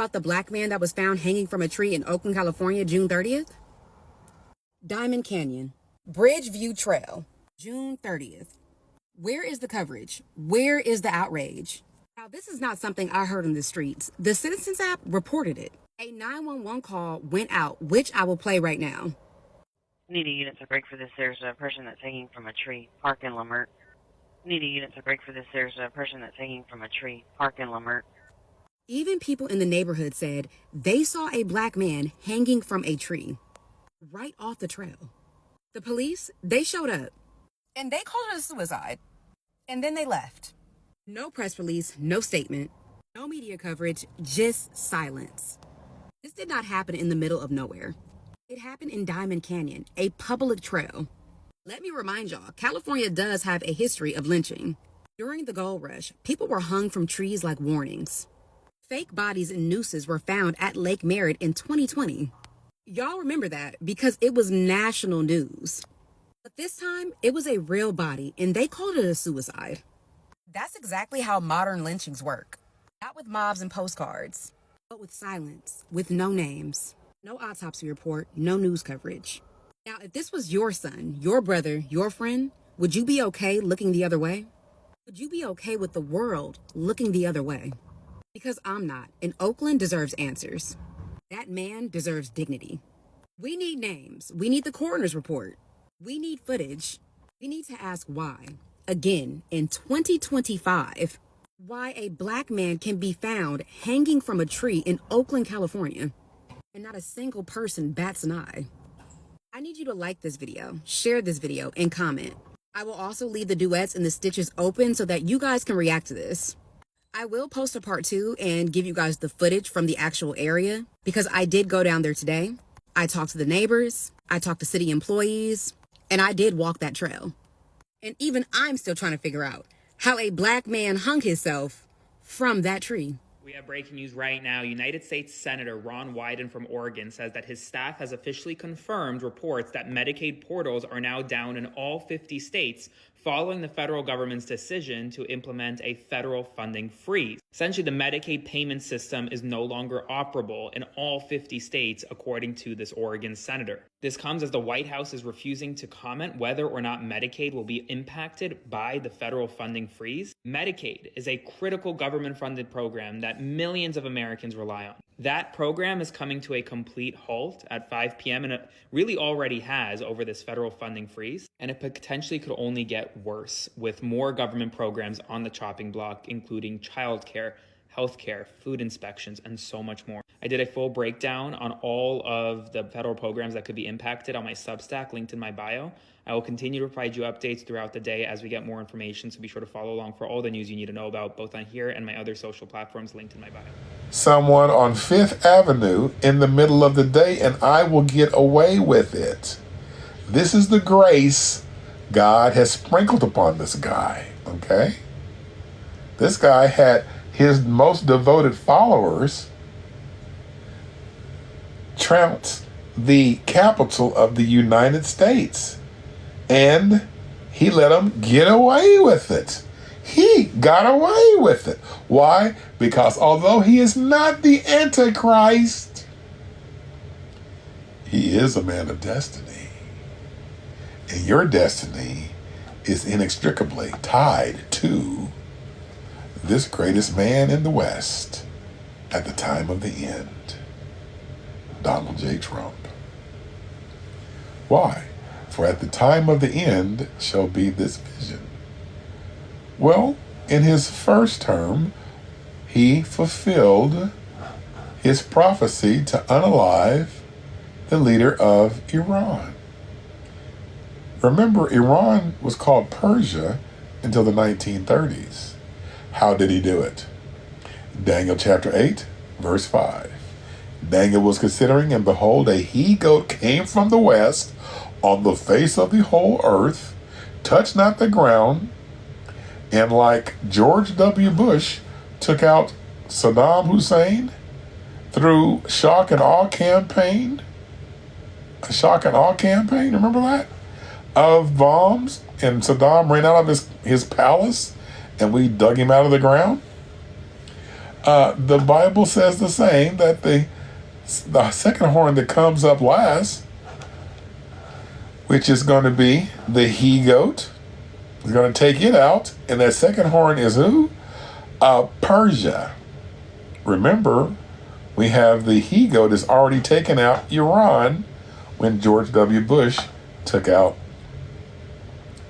about the black man that was found hanging from a tree in Oakland, California, June 30th? Diamond Canyon, Bridgeview Trail, June 30th. Where is the coverage? Where is the outrage? Now, this is not something I heard in the streets. The Citizens app reported it. A 911 call went out, which I will play right now. Need a unit to break for this. There's a person that's hanging from a tree. Park in Lamert. Need a unit to break for this. There's a person that's hanging from a tree. Park in Lamert. Even people in the neighborhood said they saw a black man hanging from a tree right off the trail. The police, they showed up and they called it a suicide. And then they left. No press release, no statement, no media coverage, just silence. This did not happen in the middle of nowhere. It happened in Diamond Canyon, a public trail. Let me remind y'all, California does have a history of lynching. During the gold rush, people were hung from trees like warnings. Fake bodies and nooses were found at Lake Merritt in 2020. Y'all remember that because it was national news. But this time, it was a real body, and they called it a suicide. That's exactly how modern lynchings work. Not with mobs and postcards, but with silence, with no names, no autopsy report, no news coverage. Now, if this was your son, your brother, your friend, would you be okay looking the other way? Would you be okay with the world looking the other way? Because I'm not, and Oakland deserves answers. That man deserves dignity. We need names. We need the coroner's report. We need footage. We need to ask why. Again, in 2025, why a black man can be found hanging from a tree in Oakland, California, and not a single person bats an eye. I need you to like this video, share this video, and comment. I will also leave the duets and the stitches open so that you guys can react to this. I will post a part 2 and give you guys the footage from the actual area because I did go down there today. I talked to the neighbors, I talked to city employees, and I did walk that trail. And even I'm still trying to figure out how a black man hung himself from that tree. We have breaking news right now. United States Senator Ron Wyden from Oregon says that his staff has officially confirmed reports that Medicaid portals are now down in all 50 states following the federal government's decision to implement a federal funding freeze. Essentially, the Medicaid payment system is no longer operable in all 50 states, according to this Oregon senator. This comes as the White House is refusing to comment whether or not Medicaid will be impacted by the federal funding freeze. Medicaid is a critical government-funded program that millions of Americans rely on. That program is coming to a complete halt at 5 p.m. and it really already has over this federal funding freeze. And it potentially could only get worse with more government programs on the chopping block, including childcare, healthcare, food inspections, and so much more. I did a full breakdown on all of the federal programs that could be impacted on my Substack, linked in my bio. I will continue to provide you updates throughout the day as we get more information, so be sure to follow along for all the news you need to know about, both on here and my other social platforms linked in my bio. Someone on Fifth Avenue in the middle of the day, and I will get away with it. This is the grace God has sprinkled upon this guy, okay? This guy had his most devoted followers trounce the capital of the United States, and he let them get away with it. He got away with it. Why? Because although he is not the Antichrist, he is a man of destiny. And your destiny is inextricably tied to this greatest man in the West at the time of the end, Donald J. Trump. Why? For at the time of the end shall be this vision. Well, in his first term, he fulfilled his prophecy to unalive the leader of Iran. Remember, Iran was called Persia until the 1930s. How did he do it? Daniel chapter 8, verse 5. Daniel was considering, and behold, a he-goat came from the west on the face of the whole earth, touched not the ground, and like George W. Bush took out Saddam Hussein through shock and awe campaign, remember that? Of bombs, and Saddam ran out of his palace, and we dug him out of the ground. The Bible says the same, that the second horn that comes up last, which is going to be the he-goat, is going to take it out. And that second horn is who? Persia. Remember, we have the he-goat has already taken out Iran when George W. Bush took out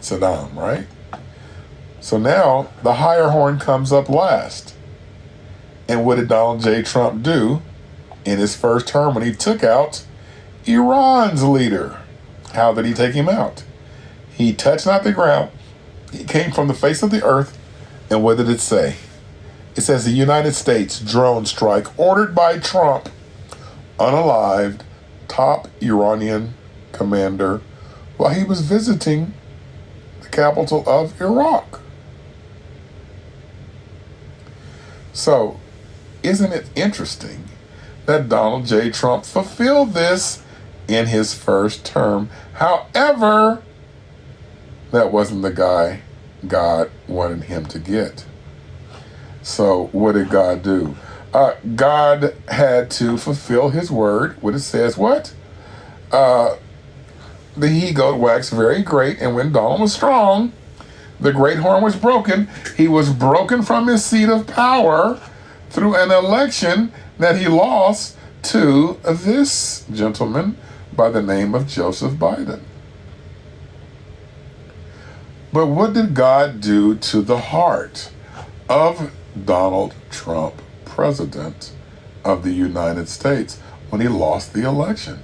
Saddam, right? So now the higher horn comes up last. And what did Donald J. Trump do in his first term when he took out Iran's leader? How did he take him out? He touched not the ground. He came from the face of the earth. And what did it say? It says the United States drone strike ordered by Trump, unalived top Iranian commander while he was visiting the capital of Iraq. So, isn't it interesting that Donald J. Trump fulfilled this in his first term? However, that wasn't the guy God wanted him to get. So what did God do? God had to fulfill his word. What it says, what? The he-goat waxed very great, and when Donald was strong, the great horn was broken. He was broken from his seat of power through an election that he lost to this gentleman by the name of Joseph Biden. But what did God do to the heart of Donald Trump, president of the United States, when he lost the election?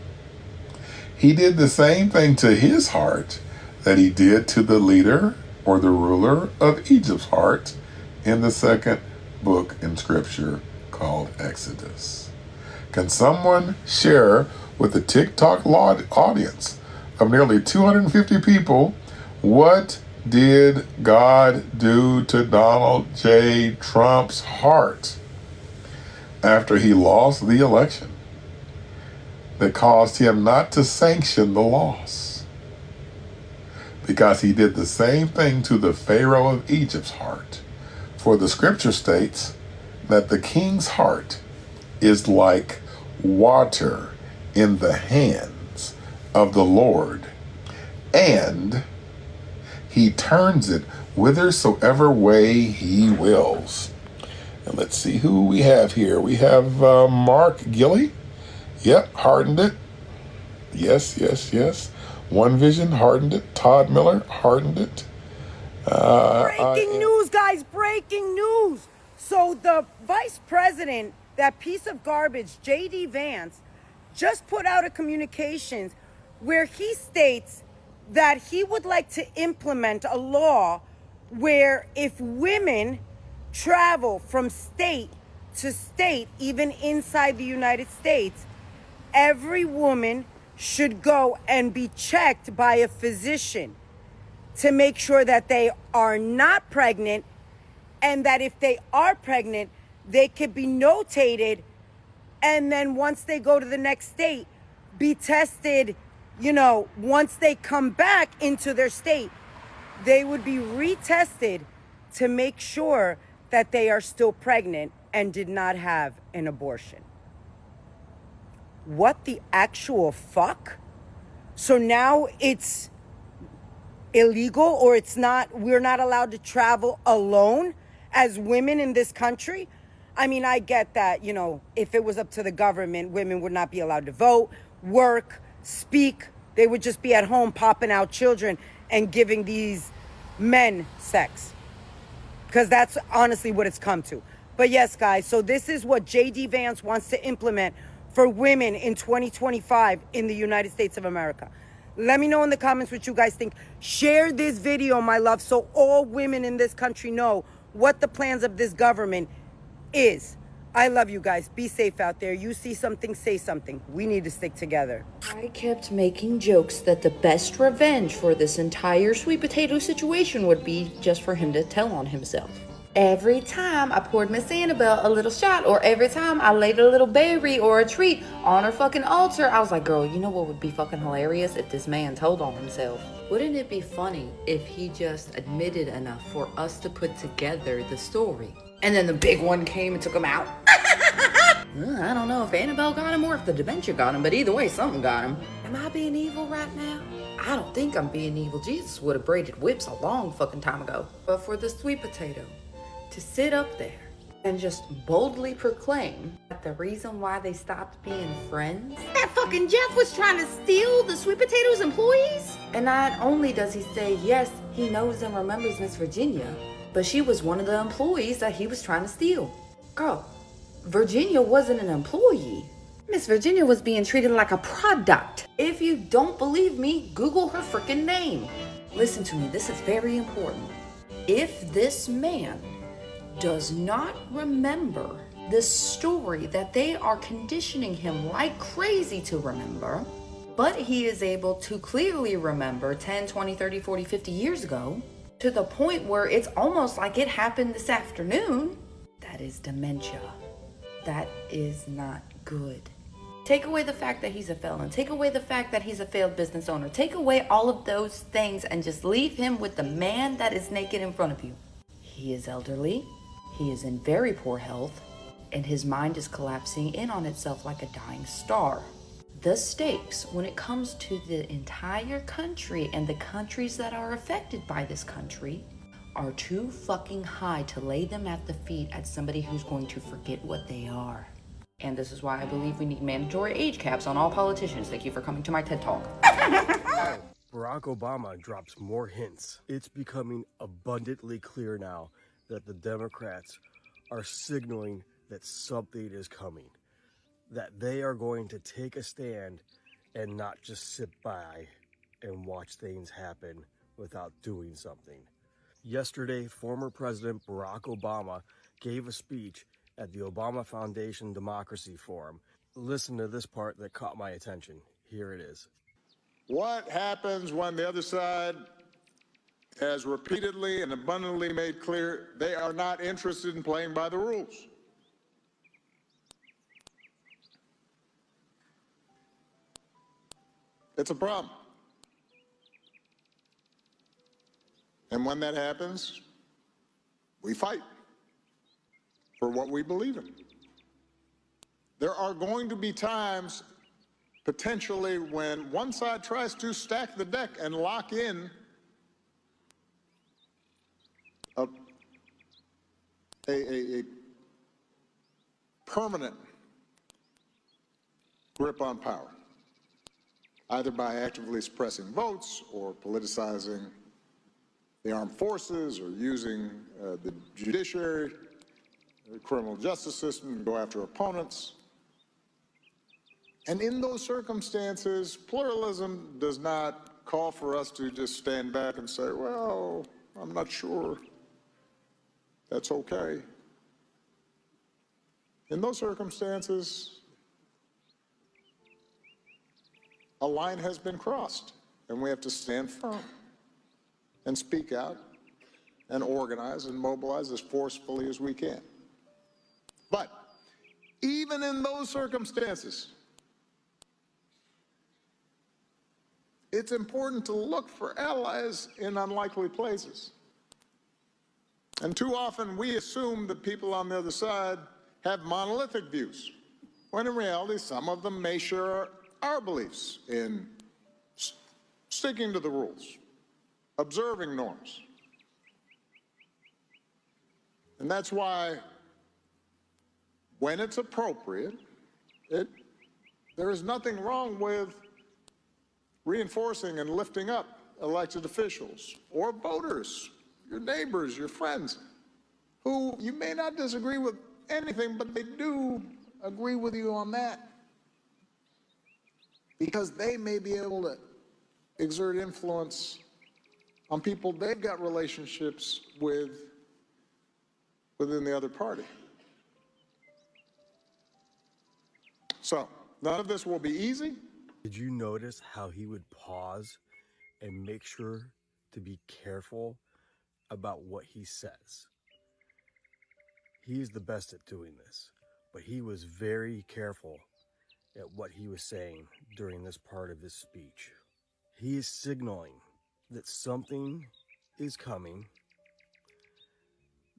He did the same thing to his heart that he did to the leader or the ruler of Egypt's heart in the second book in Scripture called Exodus. Can someone share with the TikTok audience of nearly 250 people what did God do to Donald J. Trump's heart after he lost the election that caused him not to sanction the loss? Because he did the same thing to the Pharaoh of Egypt's heart. For the scripture states that the king's heart is like water in the hands of the Lord, and he turns it whithersoever way he wills. And let's see who we have here. We have Mark Gilley. Yep, hardened it. Yes. One Vision hardened it. Todd Miller hardened it. Breaking news, guys, breaking news. So the vice president, that piece of garbage, J.D. Vance, just put out a communications where he states that he would like to implement a law where if women travel from state to state, even inside the United States, every woman should go and be checked by a physician to make sure that they are not pregnant, and that if they are pregnant, they could be notated, and then once they go to the next state, be tested, once they come back into their state, they would be retested to make sure that they are still pregnant and did not have an abortion. What the actual fuck? So now it's illegal, or we're not allowed to travel alone as women in this country? I mean, I get that, if it was up to the government, women would not be allowed to vote, work, speak. They would just be at home popping out children and giving these men sex. Because that's honestly what it's come to. But yes, guys, so this is what J.D. Vance wants to implement for women in 2025 in the United States of America. Let me know in the comments what you guys think. Share this video, my love, so all women in this country know what the plans of this government is. I love you guys. Be safe out there. You see something, say something. We need to stick together. I kept making jokes that the best revenge for this entire sweet potato situation would be just for him to tell on himself. Every time I poured Miss Annabelle a little shot, or every time I laid a little berry or a treat on her fucking altar, I was like, girl, you know what would be fucking hilarious? If this man told on himself. Wouldn't it be funny if he just admitted enough for us to put together the story? And then the big one came and took him out. I don't know if Annabelle got him or if the dementia got him, but either way, something got him. Am I being evil right now? I don't think I'm being evil. Jesus would have braided whips a long fucking time ago. But for the sweet potato to sit up there and just boldly proclaim that the reason why they stopped being friends, that fucking Jeff was trying to steal the sweet potatoes employees. And not only does he say, yes, he knows and remembers Miss Virginia, but she was one of the employees that he was trying to steal. Girl, Virginia wasn't an employee. Miss Virginia was being treated like a product. If you don't believe me, Google her freaking name. Listen to me, this is very important. If this man does not remember the story that they are conditioning him like crazy to remember, but he is able to clearly remember 10, 20, 30, 40, 50 years ago, to the point where it's almost like it happened this afternoon, that is dementia. That is not good. Take away the fact that he's a felon. Take away the fact that he's a failed business owner. Take away all of those things and just leave him with the man that is naked in front of you. He is elderly. He is in very poor health. And his mind is collapsing in on itself like a dying star. The stakes when it comes to the entire country and the countries that are affected by this country are too fucking high to lay them at the feet at somebody who's going to forget what they are. And this is why I believe we need mandatory age caps on all politicians. Thank you for coming to my TED Talk. Barack Obama drops more hints. It's becoming abundantly clear now that the Democrats are signaling that something is coming, that they are going to take a stand and not just sit by and watch things happen without doing something. Yesterday, former President Barack Obama gave a speech at the Obama Foundation Democracy Forum. Listen to this part that caught my attention. Here it is. What happens when the other side has repeatedly and abundantly made clear they are not interested in playing by the rules? It's a problem. And when that happens, we fight for what we believe in. There are going to be times, potentially, when one side tries to stack the deck and lock in a permanent grip on power, either by actively suppressing votes or politicizing the armed forces or using the judiciary, the criminal justice system to go after opponents. And in those circumstances, pluralism does not call for us to just stand back and say, well, I'm not sure. That's okay. In those circumstances, a line has been crossed, and we have to stand firm and speak out and organize and mobilize as forcefully as we can. But even in those circumstances, it's important to look for allies in unlikely places. And too often we assume that people on the other side have monolithic views, when in reality some of them may share our beliefs in sticking to the rules, observing norms. And that's why, when it's appropriate, there is nothing wrong with reinforcing and lifting up elected officials or voters, your neighbors, your friends, who you may not disagree with anything, but they do agree with you on that, because they may be able to exert influence on people they've got relationships with within the other party. So, none of this will be easy. Did you notice how he would pause and make sure to be careful about what he says? He's the best at doing this, but he was very careful at what he was saying during this part of his speech. He is signaling that something is coming,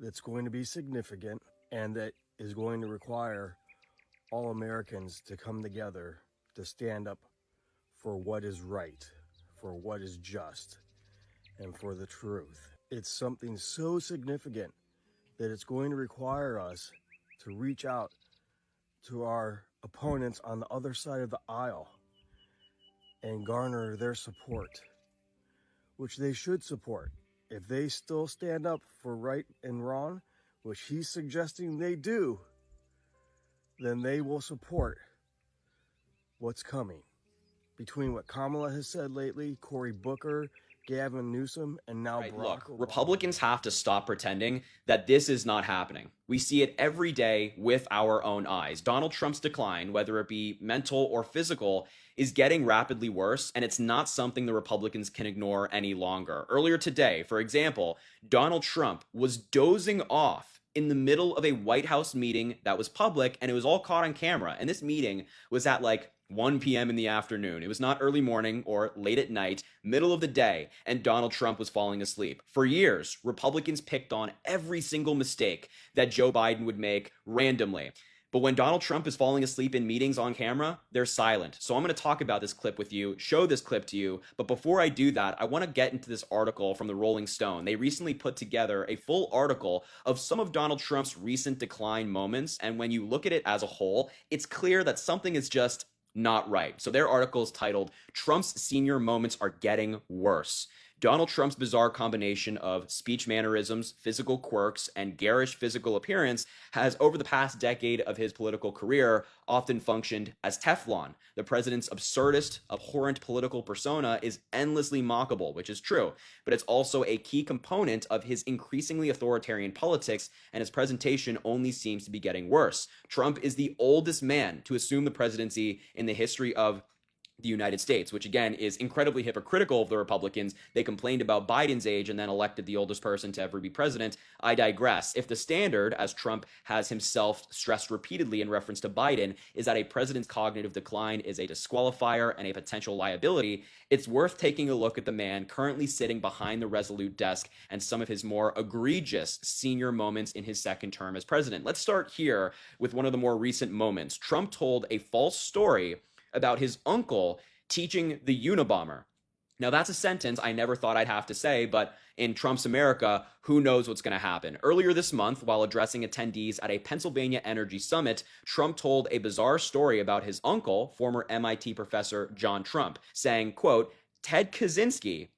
that's going to be significant and that is going to require all Americans to come together to stand up for what is right, for what is just, and for the truth. It's something so significant that it's going to require us to reach out to our opponents on the other side of the aisle and garner their support, which they should support. If they still stand up for right and wrong, which he's suggesting they do, then they will support what's coming. Between what Kamala has said lately, Cory Booker, Gavin Newsom, and now Barack Look, Obama. Republicans have to stop pretending that this is not happening. We see it every day with our own eyes. Donald Trump's decline, whether it be mental or physical, is getting rapidly worse, and it's not something the Republicans can ignore any longer. Earlier today, for example, Donald Trump was dozing off in the middle of a White House meeting that was public, and it was all caught on camera. And this meeting was at like 1 p.m. in the afternoon. It was not early morning or late at night, middle of the day, and Donald Trump was falling asleep. For years, Republicans picked on every single mistake that Joe Biden would make randomly. But when Donald Trump is falling asleep in meetings on camera, they're silent. So I'm going to talk about this clip with you, show this clip to you. But before I do that, I want to get into this article from the Rolling Stone. They recently put together a full article of some of Donald Trump's recent decline moments. And when you look at it as a whole, it's clear that something is just not right. So their article is titled, "Trump's Senior Moments Are Getting Worse." Donald Trump's bizarre combination of speech mannerisms, physical quirks, and garish physical appearance has, over the past decade of his political career, often functioned as Teflon. The president's absurdist, abhorrent political persona is endlessly mockable, which is true, but it's also a key component of his increasingly authoritarian politics, and his presentation only seems to be getting worse. Trump is the oldest man to assume the presidency in the history of the United States, which again is incredibly hypocritical of the Republicans. They complained about Biden's age and then elected the oldest person to ever be president. I digress. If the standard, as Trump has himself stressed repeatedly in reference to Biden, is that a president's cognitive decline is a disqualifier and a potential liability, it's worth taking a look at the man currently sitting behind the Resolute desk and some of his more egregious senior moments in his second term as president. Let's start here with one of the more recent moments. Trump told a false story about his uncle teaching the Unabomber. Now, that's a sentence I never thought I'd have to say, but in Trump's America, who knows what's going to happen? Earlier this month, while addressing attendees at a Pennsylvania energy summit, Trump told a bizarre story about his uncle, former MIT professor John Trump, saying, quote, "Ted Kaczynski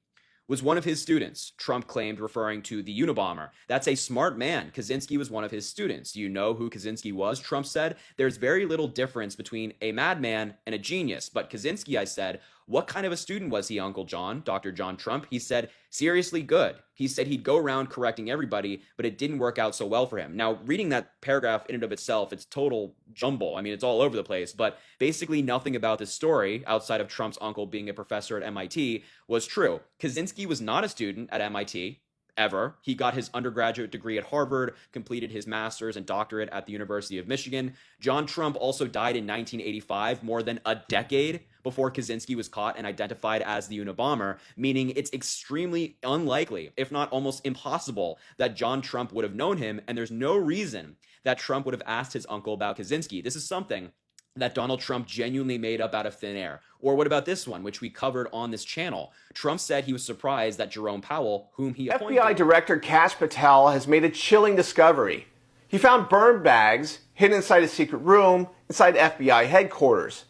was one of his students," Trump claimed, referring to the Unabomber. "That's a smart man. Kaczynski was one of his students. Do you know who Kaczynski was?" Trump said. "There's very little difference between a madman and a genius. But Kaczynski," I said, "what kind of a student was he, Uncle John, Dr. John Trump?" He said, "Seriously good." He said he'd go around correcting everybody, but it didn't work out so well for him. Now, reading that paragraph in and of itself, it's total jumble. I mean, it's all over the place, but basically nothing about this story, outside of Trump's uncle being a professor at MIT, was true. Kaczynski was not a student at MIT. Ever. He got his undergraduate degree at Harvard, completed his master's and doctorate at the University of Michigan. John Trump also died in 1985, more than a decade before Kaczynski was caught and identified as the Unabomber, meaning it's extremely unlikely, if not almost impossible, that John Trump would have known him, and there's no reason that Trump would have asked his uncle about Kaczynski. This is something that Donald Trump genuinely made up out of thin air. Or what about this one, which we covered on this channel? Trump said he was surprised that Jerome Powell, whom he appointed... FBI Director Kash Patel has made a chilling discovery. He found burn bags hidden inside a secret room inside FBI headquarters.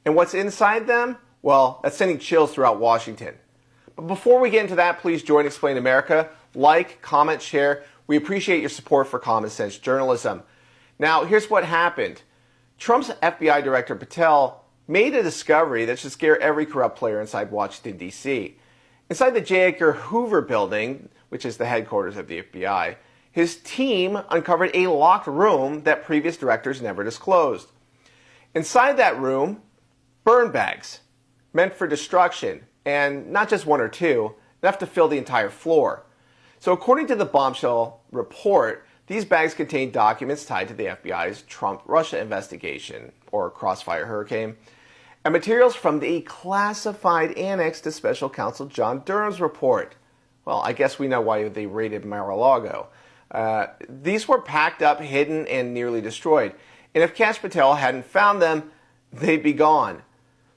And what's inside them? Well, that's sending chills throughout Washington. But before we get into that, please join Explain America. Like, comment, share. We appreciate your support for common sense journalism. Now, here's what happened. Trump's FBI Director Patel made a discovery that should scare every corrupt player inside Washington, D.C. Inside the J. Edgar Hoover building, which is the headquarters of the FBI, his team uncovered a locked room that previous directors never disclosed. Inside that room, burn bags meant for destruction, and not just one or two, enough to fill the entire floor. So according to the bombshell report, these bags contain documents tied to the FBI's Trump-Russia investigation, or Crossfire Hurricane, and materials from the classified annex to Special Counsel John Durham's report. Well, I guess we know why they raided Mar-a-Lago. These were packed up, hidden, and nearly destroyed. And if Kash Patel hadn't found them, they'd be gone.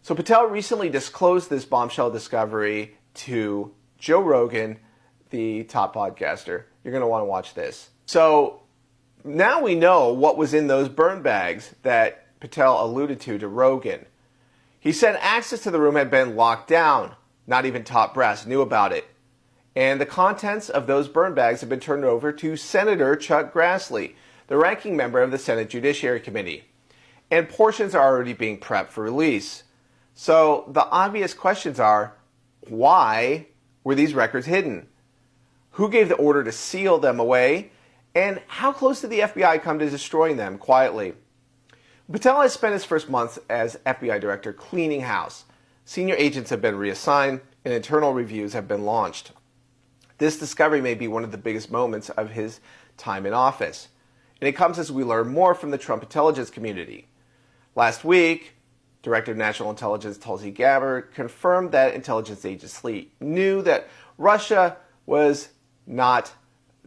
So Patel recently disclosed this bombshell discovery to Joe Rogan, the top podcaster. You're going to want to watch this. So now we know what was in those burn bags that Patel alluded to Rogan. He said access to the room had been locked down. Not even top brass knew about it. And the contents of those burn bags have been turned over to Senator Chuck Grassley, the ranking member of the Senate Judiciary Committee. And portions are already being prepped for release. So the obvious questions are, why were these records hidden? Who gave the order to seal them away? And how close did the FBI come to destroying them quietly? Patel has spent his first month as FBI director cleaning house. Senior agents have been reassigned and internal reviews have been launched. This discovery may be one of the biggest moments of his time in office. And it comes as we learn more from the Trump intelligence community. Last week, Director of National Intelligence Tulsi Gabbard confirmed that intelligence agents knew that Russia was not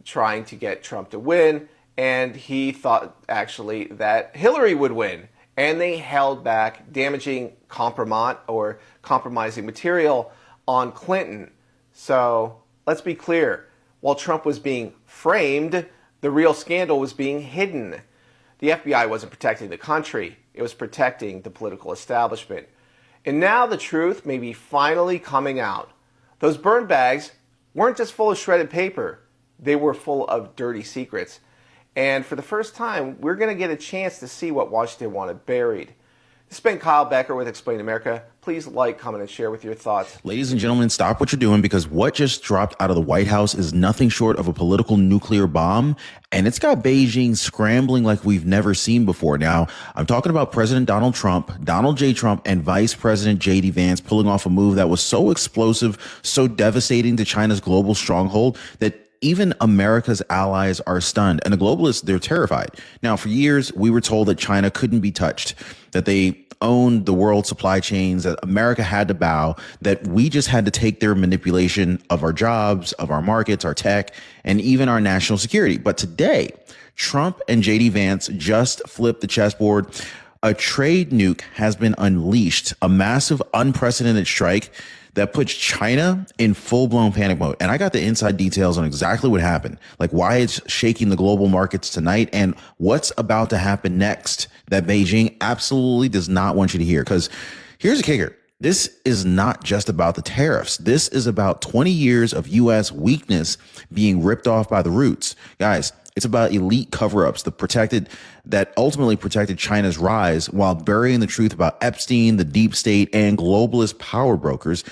trying to get Trump to win, and he thought actually that Hillary would win. And they held back damaging compromising material on Clinton. So let's be clear. While Trump was being framed, the real scandal was being hidden. The FBI wasn't protecting the country. It was protecting the political establishment. And now the truth may be finally coming out. Those burn bags weren't just full of shredded paper. They were full of dirty secrets. And for the first time, we're going to get a chance to see what Washington wanted buried. This has been Kyle Becker with Explain America. Please like, comment, and share with your thoughts. Ladies and gentlemen, stop what you're doing, because what just dropped out of the White House is nothing short of a political nuclear bomb. And it's got Beijing scrambling like we've never seen before. Now, I'm talking about President Donald Trump, Donald J. Trump, and Vice President J.D. Vance pulling off a move that was so explosive, so devastating to China's global stronghold that even America's allies are stunned, and the globalists, they're terrified. Now, for years, we were told that China couldn't be touched, that they owned the world supply chains, that America had to bow, that we just had to take their manipulation of our jobs, of our markets, our tech, and even our national security. But today, Trump and J.D. Vance just flipped the chessboard. A trade nuke has been unleashed, a massive, unprecedented strike that puts China in full-blown panic mode. And I got the inside details on exactly what happened, like why it's shaking the global markets tonight and what's about to happen next that Beijing absolutely does not want you to hear. Because here's the kicker. This is not just about the tariffs. This is about 20 years of U.S. weakness being ripped off by the roots. Guys, it's about elite cover-ups that ultimately protected China's rise while burying the truth about Epstein, the deep state, and globalist power brokers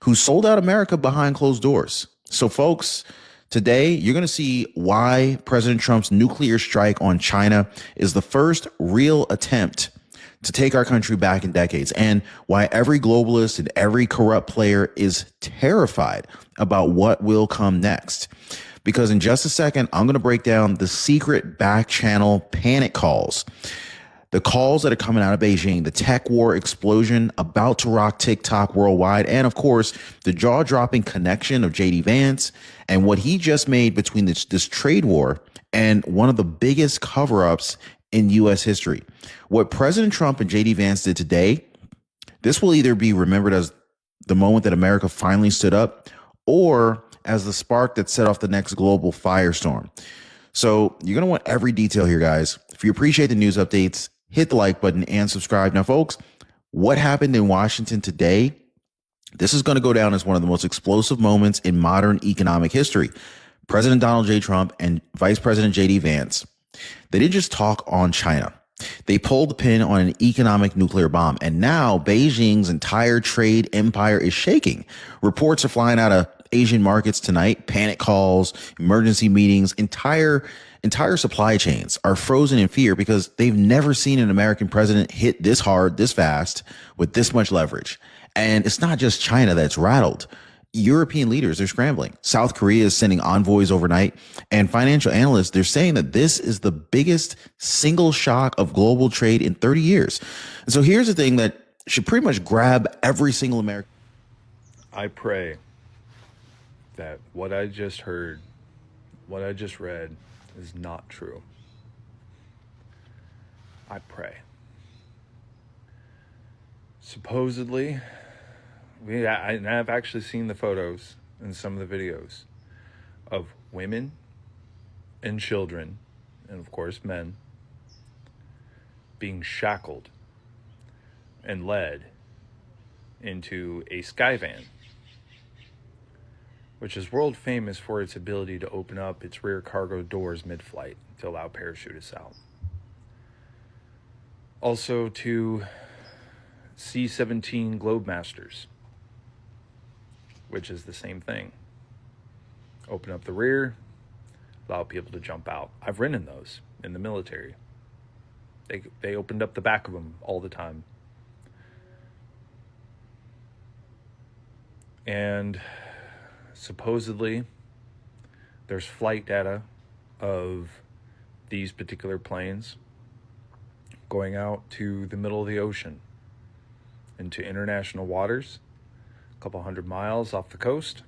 who sold out America behind closed doors. So, folks, today you're going to see why President Trump's nuclear strike on China is the first real attempt to take our country back in decades, and why every globalist and every corrupt player is terrified about what will come next. Because in just a second, I'm going to break down the secret back channel panic calls, the calls that are coming out of Beijing, the tech war explosion about to rock TikTok worldwide, and of course, the jaw-dropping connection of J.D. Vance and what he just made between this trade war and one of the biggest cover-ups in U.S. history. What President Trump and J.D. Vance did today, this will either be remembered as the moment that America finally stood up, or as the spark that set off the next global firestorm. So you're going to want every detail here, guys. If you appreciate the news updates, hit the like button and subscribe. Now, folks, what happened in Washington today, this is going to go down as one of the most explosive moments in modern economic history. President Donald J. Trump and Vice President J.D. Vance, they didn't just talk on China. They pulled the pin on an economic nuclear bomb. And now Beijing's entire trade empire is shaking. Reports are flying out of Asian markets tonight, panic calls, emergency meetings, entire supply chains are frozen in fear because they've never seen an American president hit this hard, this fast, with this much leverage. And it's not just China that's rattled. European leaders are scrambling. South Korea is sending envoys overnight, and financial analysts, they're saying that this is the biggest single shock of global trade in 30 years. And so here's the thing that should pretty much grab every single American. I pray that what I just heard, what I just read, is not true. I pray. Supposedly, I've actually seen the photos and some of the videos of women and children, and of course men, being shackled and led into a Skyvan, which is world famous for its ability to open up its rear cargo doors mid-flight to allow parachutists out. Also to C-17 Globemasters, which is the same thing. Open up the rear, allow people to jump out. I've ridden those in the military. They opened up the back of them all the time. And supposedly there's flight data of these particular planes going out to the middle of the ocean into international waters, a couple hundred miles off the coast,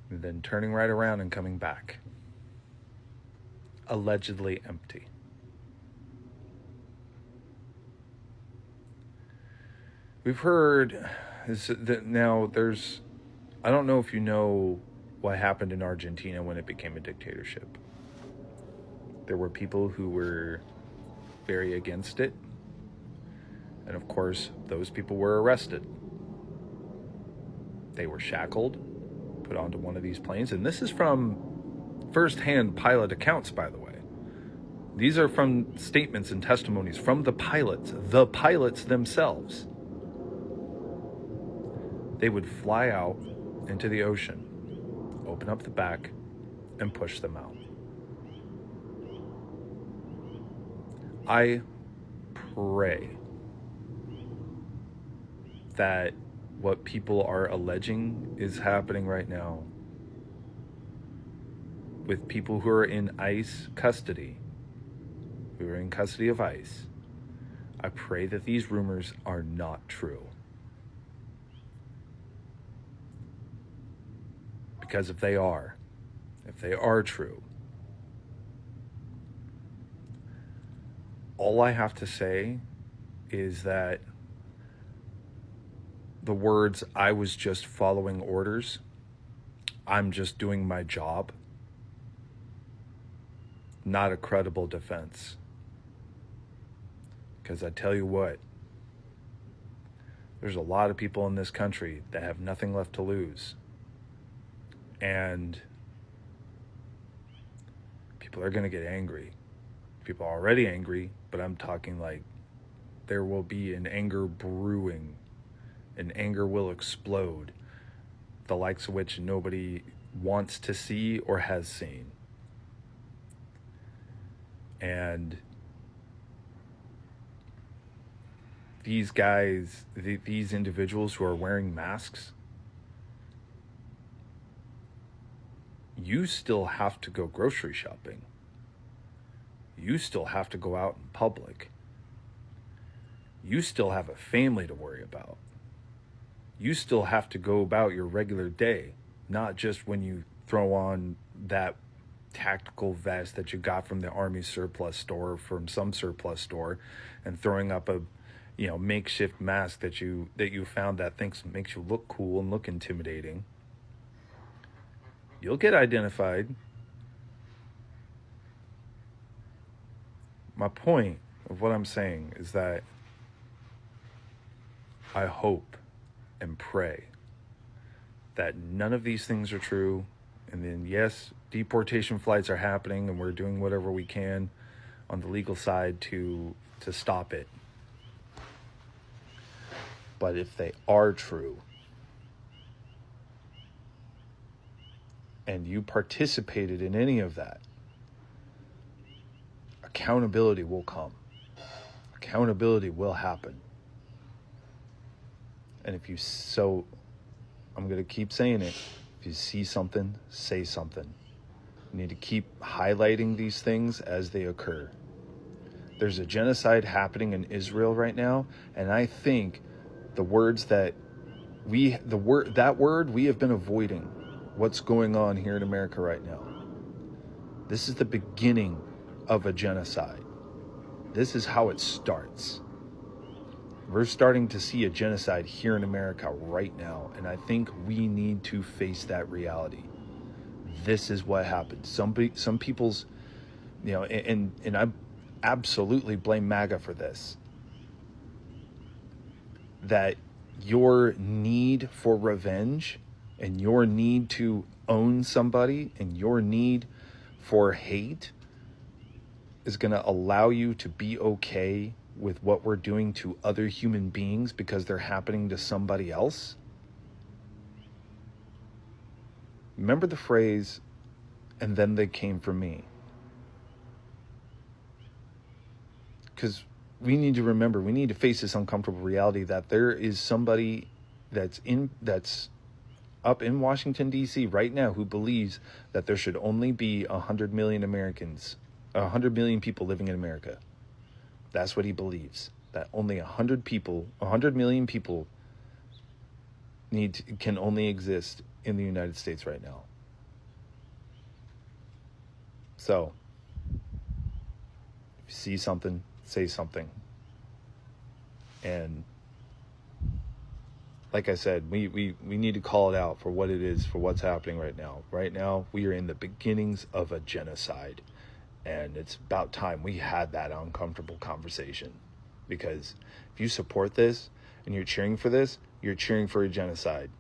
and then turning right around and coming back. Allegedly empty. We've heard now there's, I don't know if you know what happened in Argentina when it became a dictatorship. There were people who were very against it. And of course, those people were arrested. They were shackled, put onto one of these planes. And this is from first-hand pilot accounts, by the way. These are from statements and testimonies from the pilots themselves. They would fly out into the ocean, open up the back, and push them out. I pray that what people are alleging is happening right now with people who are in ICE custody, who are in custody of ICE. I pray that these rumors are not true. Because if they are true, all I have to say is that the words, "I was just following orders," "I'm just doing my job," not a credible defense. Because I tell you what, there's a lot of people in this country that have nothing left to lose. And people are going to get angry. People are already angry, but I'm talking like there will be an anger brewing. And anger will explode, the likes of which nobody wants to see or has seen. And these guys, these individuals who are wearing masks, you still have to go grocery shopping. You still have to go out in public. You still have a family to worry about. You still have to go about your regular day, not just when you throw on that tactical vest that you got from the Army surplus store or from some surplus store and throwing up a makeshift mask that you found that makes you look cool and look intimidating. You'll get identified. My point of what I'm saying is that I hope and pray that none of these things are true. And then, yes, deportation flights are happening and we're doing whatever we can on the legal side to stop it. But if they are true, and you participated in any of that, accountability will come. Accountability will happen. And I'm going to keep saying it. If you see something, say something. You need to keep highlighting these things as they occur. There's a genocide happening in Israel right now, and I think the words that we have been avoiding what's going on here in America right now. This is the beginning of a genocide. This is how it starts. We're starting to see a genocide here in America right now, and I think we need to face that reality. This is what happens. Some people's, and I absolutely blame MAGA for this. That your need for revenge and your need to own somebody and your need for hate is going to allow you to be okay with what we're doing to other human beings because they're happening to somebody else. Remember the phrase, "and then they came for me." Because we need to remember, we need to face this uncomfortable reality that there is somebody that's up in Washington, D.C. right now who believes that there should only be 100 million Americans, 100 million people living in America. That's what he believes. That only 100 million people can only exist in the United States right now. So, if you see something, say something. And like I said, we need to call it out for what it is, for what's happening right now. Right now, we are in the beginnings of a genocide. And it's about time we had that uncomfortable conversation. Because if you support this and you're cheering for this, you're cheering for a genocide.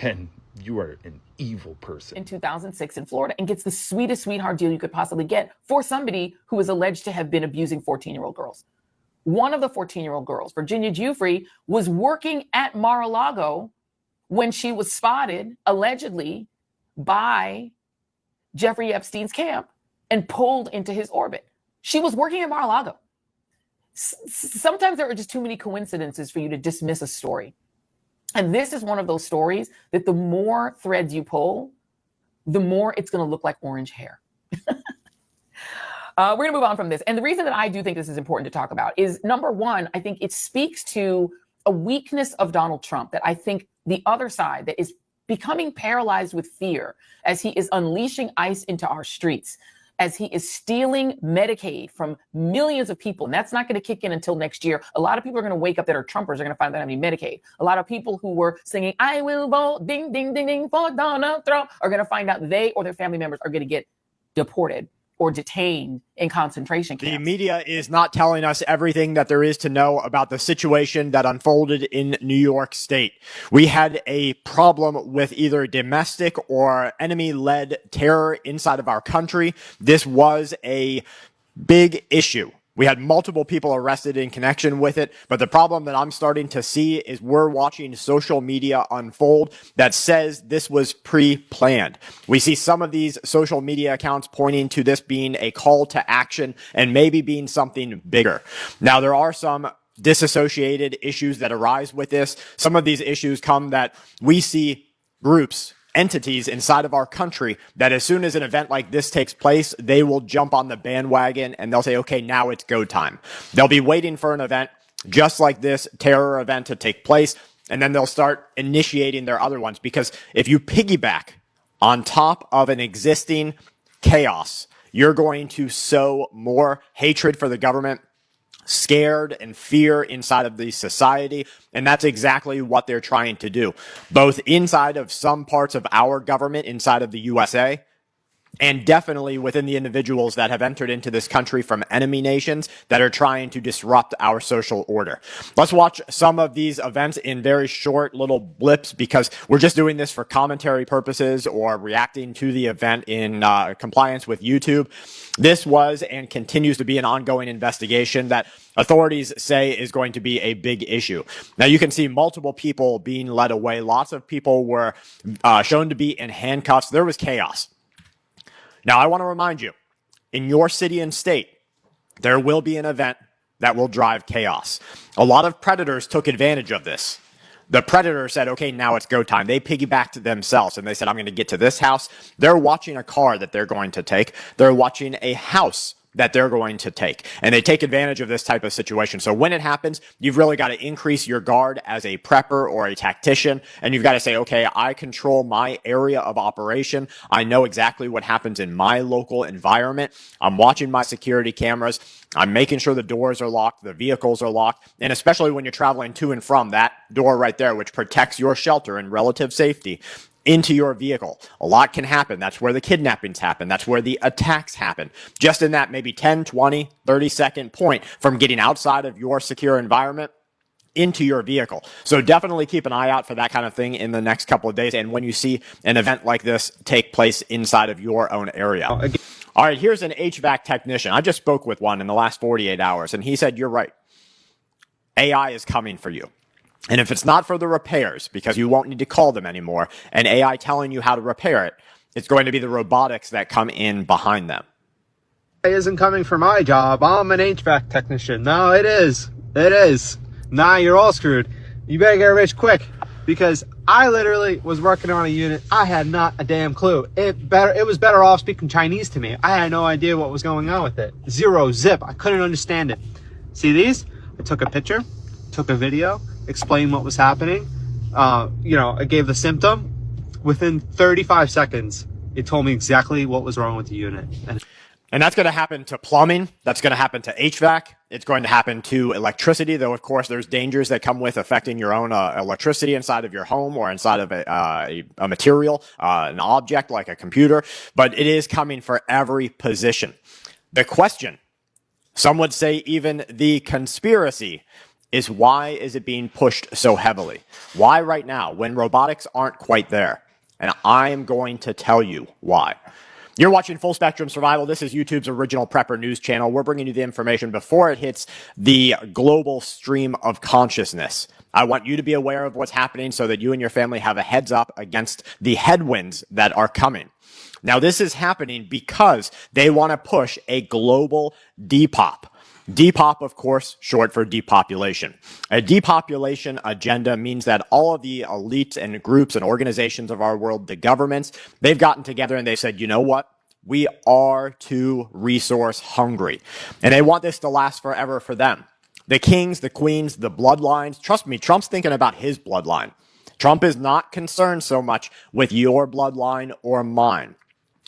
And you are an evil person. In 2006 in Florida, and gets the sweetest sweetheart deal you could possibly get for somebody who is alleged to have been abusing 14-year-old girls. One of the 14-year-old girls, Virginia Giuffre, was working at Mar-a-Lago when she was spotted, allegedly, by Jeffrey Epstein's camp and pulled into his orbit. She was working at Mar-a-Lago. Sometimes there are just too many coincidences for you to dismiss a story. And this is one of those stories that the more threads you pull, the more it's going to look like orange hair. We're going to move on from this. And the reason that I do think this is important to talk about is, number one, I think it speaks to a weakness of Donald Trump that I think the other side that is becoming paralyzed with fear as he is unleashing ICE into our streets, as he is stealing Medicaid from millions of people. And that's not going to kick in until next year. A lot of people are going to wake up that are Trumpers are going to find that having Medicaid. A lot of people who were singing, "I will vote, ding, ding, ding, ding, for Donald Trump," are going to find out they or their family members are going to get deported or detained in concentration camps. The media is not telling us everything that there is to know about the situation that unfolded in New York State. We had a problem with either domestic or enemy-led terror inside of our country. This was a big issue. We had multiple people arrested in connection with it, but the problem that I'm starting to see is we're watching social media unfold that says this was pre-planned. We see some of these social media accounts pointing to this being a call to action and maybe being something bigger. Now, there are some disassociated issues that arise with this. Some of these issues come that we see groups, entities inside of our country that as soon as an event like this takes place, they will jump on the bandwagon and they'll say, okay, now it's go time. They'll be waiting for an event just like this terror event to take place, and then they'll start initiating their other ones. Because if you piggyback on top of an existing chaos, you're going to sow more hatred for the government, scared and fear inside of the society. And that's exactly what they're trying to do, both inside of some parts of our government, inside of the USA, and definitely within the individuals that have entered into this country from enemy nations that are trying to disrupt our social order. Let's watch some of these events in very short little blips because we're just doing this for commentary purposes or reacting to the event in compliance with YouTube. This was and continues to be an ongoing investigation that authorities say is going to be a big issue. Now, you can see multiple people being led away. Lots of people were shown to be in handcuffs. There was chaos. Now, I want to remind you, in your city and state, there will be an event that will drive chaos. A lot of predators took advantage of this. The predator said, okay, now it's go time. They piggybacked themselves and they said, I'm going to get to this house. They're watching a car that they're going to take. They're watching a house that they're going to take. And they take advantage of this type of situation. So when it happens, you've really got to increase your guard as a prepper or a tactician. And you've got to say, okay, I control my area of operation. I know exactly what happens in my local environment. I'm watching my security cameras. I'm making sure the doors are locked, the vehicles are locked, and especially when you're traveling to and from that door right there, which protects your shelter and relative safety, into your vehicle. A lot can happen. That's where the kidnappings happen. That's where the attacks happen. Just in that maybe 10, 20, 30-second point from getting outside of your secure environment into your vehicle. So definitely keep an eye out for that kind of thing in the next couple of days. And when you see an event like this take place inside of your own area. All right, here's an HVAC technician. I just spoke with one in the last 48 hours, and he said, you're right. AI is coming for you. And if it's not for the repairs, because you won't need to call them anymore, and AI telling you how to repair it, it's going to be the robotics that come in behind them. It isn't coming for my job. I'm an HVAC technician. No, it is. It is. Nah, you're all screwed. You better get rich quick, because I literally was working on a unit. I had not a damn clue. It was better off speaking Chinese to me. I had no idea what was going on with it. Zero zip. I couldn't understand it. See these? I took a picture, took a video, explained what was happening. I gave the symptom. Within 35 seconds, it told me exactly what was wrong with the unit. And that's going to happen to plumbing. That's going to happen to HVAC. It's going to happen to electricity, though, of course, there's dangers that come with affecting your own electricity inside of your home or inside of a material, an object like a computer. But it is coming for every position. The question, some would say even the conspiracy, is why is it being pushed so heavily? Why right now when robotics aren't quite there? And I am going to tell you why. You're watching Full Spectrum Survival. This is YouTube's original prepper news channel. We're bringing you the information before it hits the global stream of consciousness. I want you to be aware of what's happening so that you and your family have a heads up against the headwinds that are coming. Now, this is happening because they want to push a global depop. Depop, of course, short for depopulation. A depopulation agenda means that all of the elites and groups and organizations of our world, the governments, they've gotten together and they said, you know what? We are too resource hungry. And they want this to last forever for them. The kings, the queens, the bloodlines. Trust me, Trump's thinking about his bloodline. Trump is not concerned so much with your bloodline or mine.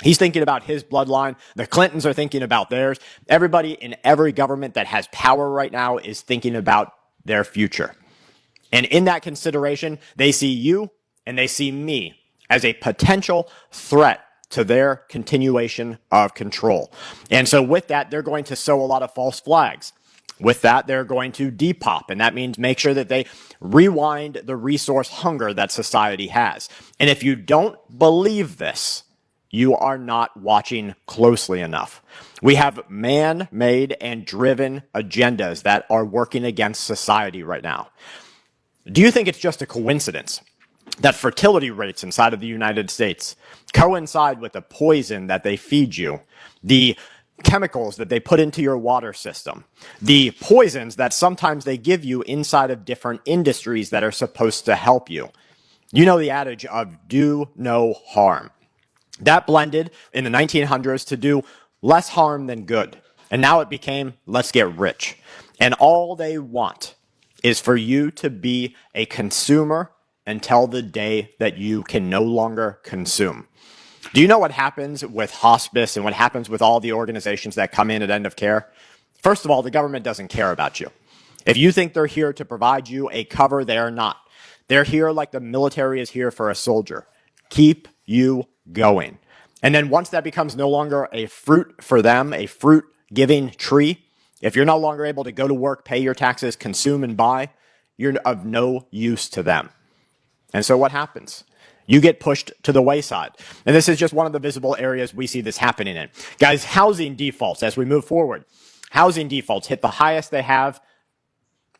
He's thinking about his bloodline. The Clintons are thinking about theirs. Everybody in every government that has power right now is thinking about their future. And in that consideration, they see you and they see me as a potential threat to their continuation of control. And so with that, they're going to sow a lot of false flags. With that, they're going to depop, and that means make sure that they rewind the resource hunger that society has. And if you don't believe this, you are not watching closely enough. We have man-made and driven agendas that are working against society right now. Do you think it's just a coincidence that fertility rates inside of the United States coincide with the poison that they feed you, the chemicals that they put into your water system, the poisons that sometimes they give you inside of different industries that are supposed to help you? You know the adage of do no harm. That blended in the 1900s to do less harm than good. And now it became, let's get rich. And all they want is for you to be a consumer until the day that you can no longer consume. Do you know what happens with hospice and what happens with all the organizations that come in at end of care? First of all, the government doesn't care about you. If you think they're here to provide you a cover, they are not. They're here like the military is here for a soldier. Keep you going. And then once that becomes no longer a fruit for them, a fruit-giving tree, if you're no longer able to go to work, pay your taxes, consume and buy, you're of no use to them. And so what happens? You get pushed to the wayside. And this is just one of the visible areas we see this happening in. Guys, housing defaults, as we move forward, housing defaults hit the highest they have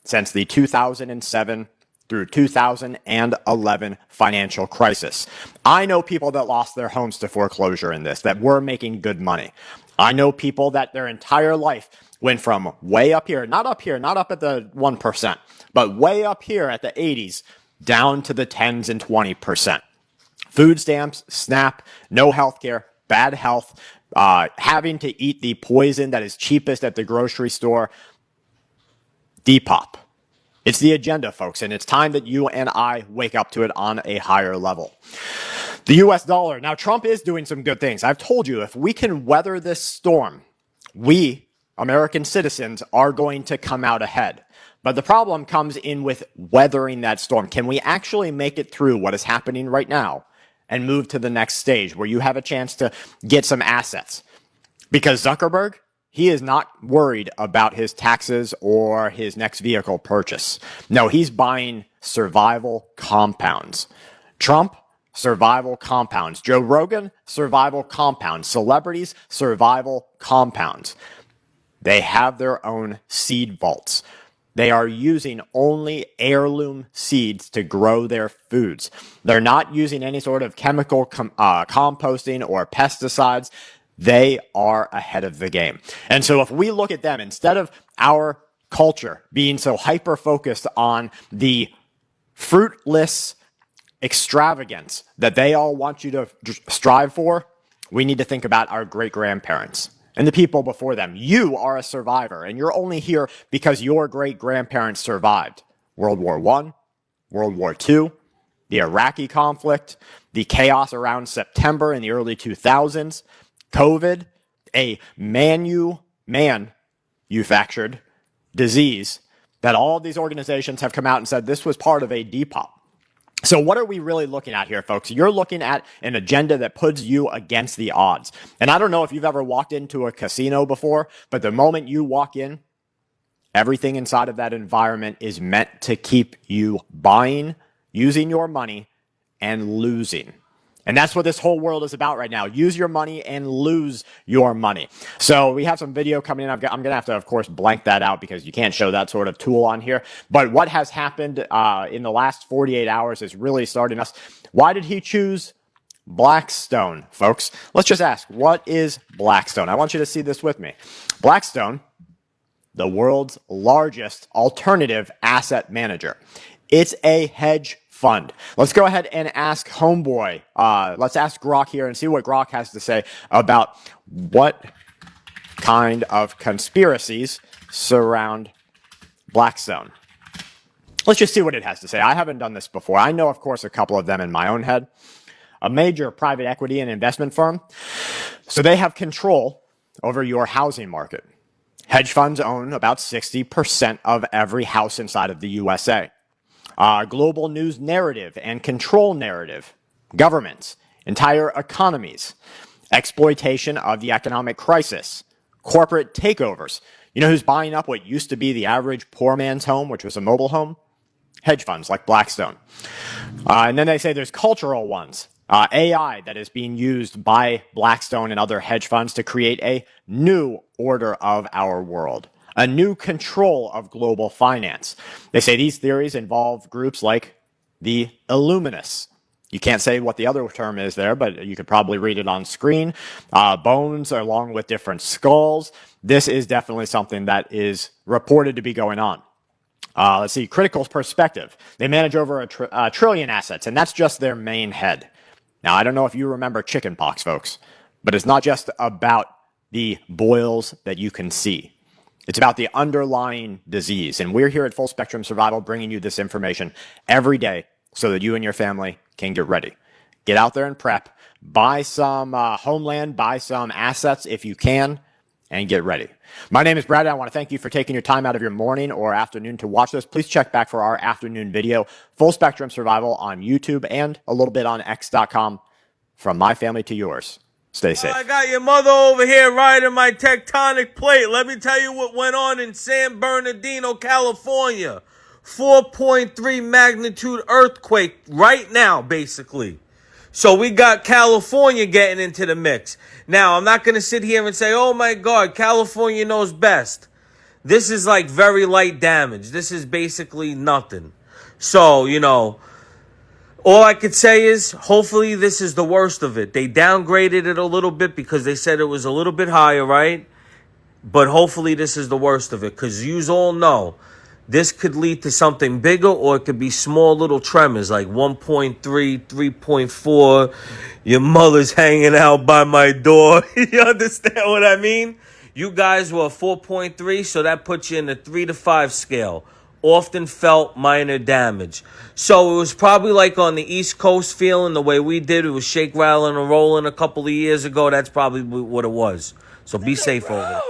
since the 2007 through 2011 financial crisis. I know people that lost their homes to foreclosure in this, that were making good money. I know people that their entire life went from way up here, not up at the 1%, but way up here at the 80s, down to the 10s and 20%. Food stamps, SNAP, no health care, bad health, having to eat the poison that is cheapest at the grocery store. Depop. It's the agenda, folks, and it's time that you and I wake up to it on a higher level. The US dollar. Now, Trump is doing some good things. I've told you, if we can weather this storm, we, American citizens, are going to come out ahead. But the problem comes in with weathering that storm. Can we actually make it through what is happening right now and move to the next stage where you have a chance to get some assets? Because Zuckerberg, he is not worried about his taxes or his next vehicle purchase. No, he's buying survival compounds. Trump, survival compounds. Joe Rogan, survival compounds. Celebrities, survival compounds. They have their own seed vaults. They are using only heirloom seeds to grow their foods. They're not using any sort of chemical composting or pesticides. They are ahead of the game. And so if we look at them, instead of our culture being so hyper-focused on the fruitless extravagance that they all want you to strive for, we need to think about our great-grandparents and the people before them. You are a survivor, and you're only here because your great-grandparents survived World War I, World War II, the Iraqi conflict, the chaos around September in the early 2000s, COVID, a manufactured disease that all of these organizations have come out and said this was part of a Depop. So what are we really looking at here, folks? You're looking at an agenda that puts you against the odds. And I don't know if you've ever walked into a casino before, but the moment you walk in, everything inside of that environment is meant to keep you buying, using your money, and losing. And that's what this whole world is about right now. Use your money and lose your money. So we have some video coming in. I'm going to have to, of course, blank that out because you can't show that sort of tool on here. But what has happened in the last 48 hours is really starting us. Why did he choose Blackstone, folks? Let's just ask, what is Blackstone? I want you to see this with me. Blackstone, the world's largest alternative asset manager. It's a hedge fund. Let's go ahead and ask Homeboy. Let's ask Grok here and see what Grok has to say about what kind of conspiracies surround Blackstone. Let's just see what it has to say. I haven't done this before. I know, of course, a couple of them in my own head. A major private equity and investment firm. So they have control over your housing market. Hedge funds own about 60% of every house inside of the USA. Global news narrative and control narrative, governments, entire economies, exploitation of the economic crisis, corporate takeovers. You know who's buying up what used to be the average poor man's home, which was a mobile home? Hedge funds like Blackstone. And then they say there's cultural ones. AI that is being used by Blackstone and other hedge funds to create a new order of our world. A new control of global finance. They say these theories involve groups like the Illuminists. You can't say what the other term is there, but you could probably read it on screen. Bones along with different skulls. This is definitely something that is reported to be going on. Let's see, critical perspective. They manage over a trillion assets, and that's just their main head. Now, I don't know if you remember chickenpox, folks, but it's not just about the boils that you can see. It's about the underlying disease. And we're here at Full Spectrum Survival bringing you this information every day so that you and your family can get ready. Get out there and prep. Buy some homeland. Buy some assets if you can. And get ready. My name is Brad. I want to thank you for taking your time out of your morning or afternoon to watch this. Please check back for our afternoon video. Full Spectrum Survival on YouTube and a little bit on X.com. From my family to yours. Stay safe. I got your mother over here riding my tectonic plate. Let me tell you what went on in San Bernardino, California. 4.3 magnitude earthquake right now, basically. So we got California getting into the mix. Now, I'm not going to sit here and say, oh my God, California knows best. This is like very light damage. This is basically nothing. So, you know, all I could say is, hopefully this is the worst of it. They downgraded it a little bit because they said it was a little bit higher, right? But hopefully this is the worst of it because you all know this could lead to something bigger, or it could be small little tremors like 1.3, 3.4. Your mother's hanging out by my door. You understand what I mean? You guys were 4.3, so that puts you in the 3 to 5 scale. Often felt minor damage. So it was probably like on the East Coast feeling the way we did. It was shake, rattling, and rolling a couple of years ago. That's probably what it was. So be safe over there.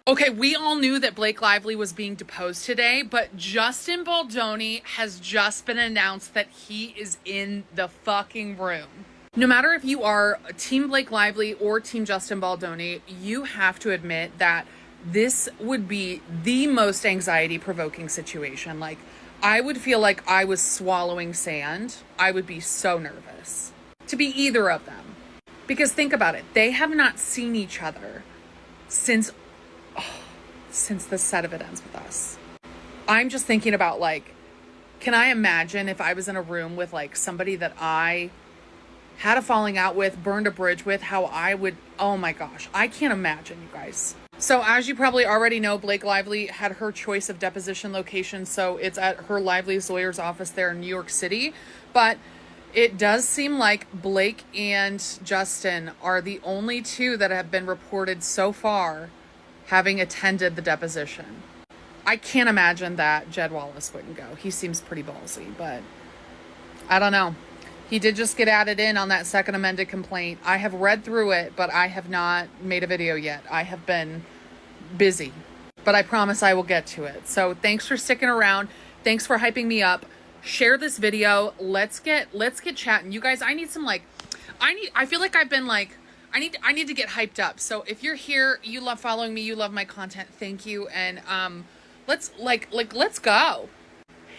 Okay, we all knew that Blake Lively was being deposed today, but Justin Baldoni has just been announced that he is in the fucking room. No matter if you are Team Blake Lively or Team Justin Baldoni, you have to admit that this would be the most anxiety-provoking situation. Like, I would feel like I was swallowing sand. I would be so nervous to be either of them. Because think about it. They have not seen each other since the set of It Ends With Us. I'm just thinking about, like, can I imagine if I was in a room with, like, somebody that I had a falling out with, burned a bridge with, how I would, oh my gosh, I can't imagine, you guys. So as you probably already know, Blake Lively had her choice of deposition location, so it's at her Lively's lawyer's office there in New York City. But it does seem like Blake and Justin are the only two that have been reported so far having attended the deposition. I can't imagine that Jed Wallace wouldn't go. He seems pretty ballsy, but I don't know. He did just get added in on that second amended complaint. I have read through it, but I have not made a video yet. I have been busy, but I promise I will get to it. So thanks for sticking around. Thanks for hyping me up. Share this video. Let's get chatting. You guys, I need some, like, I feel like I've been like, I need to get hyped up. So if you're here, you love following me, you love my content, thank you. And let's go.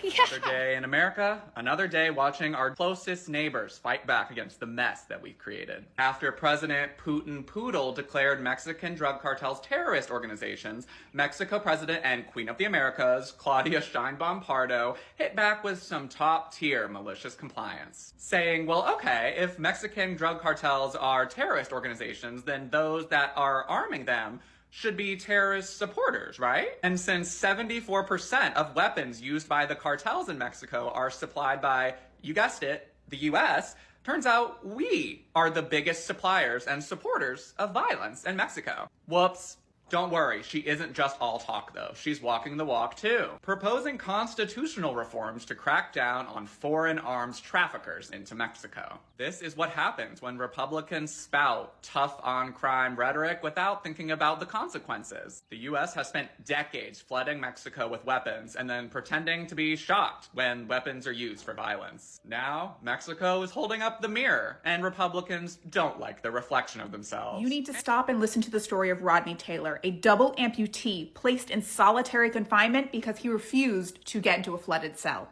Yeah. Another day in America, another day watching our closest neighbors fight back against the mess that we've created. After President Putin Poodle declared Mexican drug cartels terrorist organizations, Mexico President and Queen of the Americas, Claudia Sheinbaum Pardo, hit back with some top-tier malicious compliance, saying, well, okay, if Mexican drug cartels are terrorist organizations, then those that are arming them should be terrorist supporters, right? And since 74% of weapons used by the cartels in Mexico are supplied by, you guessed it, the US, turns out we are the biggest suppliers and supporters of violence in Mexico. Whoops. Don't worry, she isn't just all talk though. She's walking the walk too. Proposing constitutional reforms to crack down on foreign arms traffickers into Mexico. This is what happens when Republicans spout tough on crime rhetoric without thinking about the consequences. The US has spent decades flooding Mexico with weapons and then pretending to be shocked when weapons are used for violence. Now, Mexico is holding up the mirror and Republicans don't like the reflection of themselves. You need to stop and listen to the story of Rodney Taylor, a double amputee placed in solitary confinement because he refused to get into a flooded cell.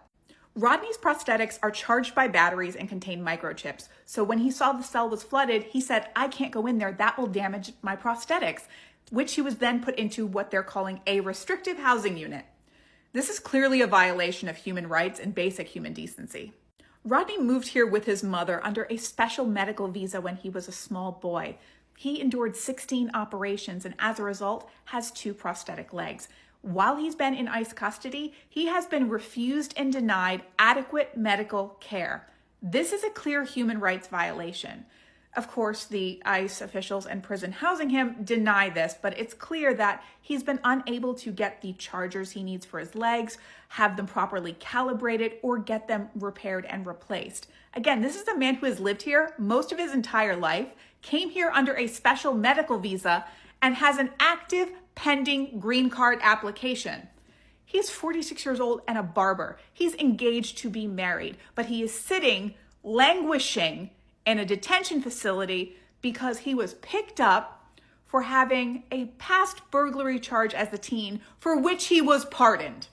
Rodney's prosthetics are charged by batteries and contain microchips. So when he saw the cell was flooded, he said, I can't go in there, that will damage my prosthetics, which he was then put into what they're calling a restrictive housing unit. This is clearly a violation of human rights and basic human decency. Rodney moved here with his mother under a special medical visa when he was a small boy. He endured 16 operations and as a result has 2 prosthetic legs. While he's been in ICE custody, he has been refused and denied adequate medical care. This is a clear human rights violation. Of course, the ICE officials and prison housing him deny this, but it's clear that he's been unable to get the chargers he needs for his legs, have them properly calibrated, or get them repaired and replaced. Again, this is a man who has lived here most of his entire life, came here under a special medical visa, and has an active pending green card application. He's 46 years old and a barber. He's engaged to be married, but he is sitting, languishing in a detention facility because he was picked up for having a past burglary charge as a teen for which he was pardoned.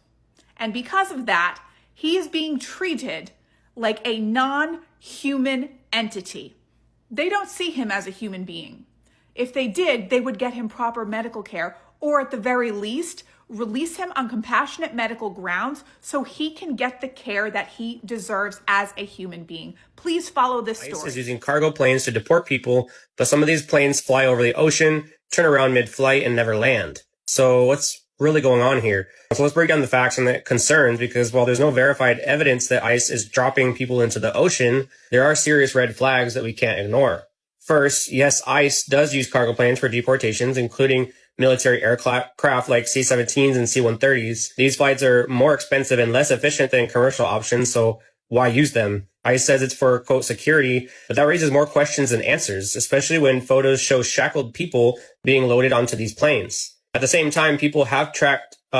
And because of that, he is being treated like a non-human entity. They don't see him as a human being. If they did, they would get him proper medical care, or at the very least, release him on compassionate medical grounds so he can get the care that he deserves as a human being. Please follow this story. ICE is using cargo planes to deport people, but some of these planes fly over the ocean, turn around mid-flight, and never land. So what's really going on here? So let's break down the facts and the concerns, because while there's no verified evidence that ICE is dropping people into the ocean, there are serious red flags that we can't ignore. First, yes, ICE does use cargo planes for deportations, including military aircraft like C-17s and C-130s. These flights are more expensive and less efficient than commercial options, so why use them? ICE says it's for, quote, security, but that raises more questions than answers, especially when photos show shackled people being loaded onto these planes. At the same time, people have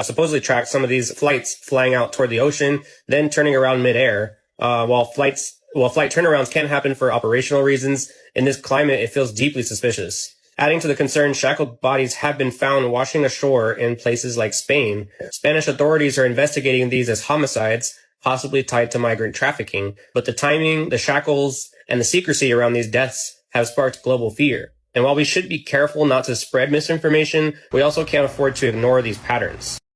supposedly tracked some of these flights flying out toward the ocean, then turning around midair. While flight turnarounds can happen for operational reasons, in this climate, it feels deeply suspicious. Adding to the concern, shackled bodies have been found washing ashore in places like Spain. Spanish authorities are investigating these as homicides, possibly tied to migrant trafficking. But the timing, the shackles, and the secrecy around these deaths have sparked global fear. And while we should be careful not to spread misinformation, we also can't afford to ignore these patterns.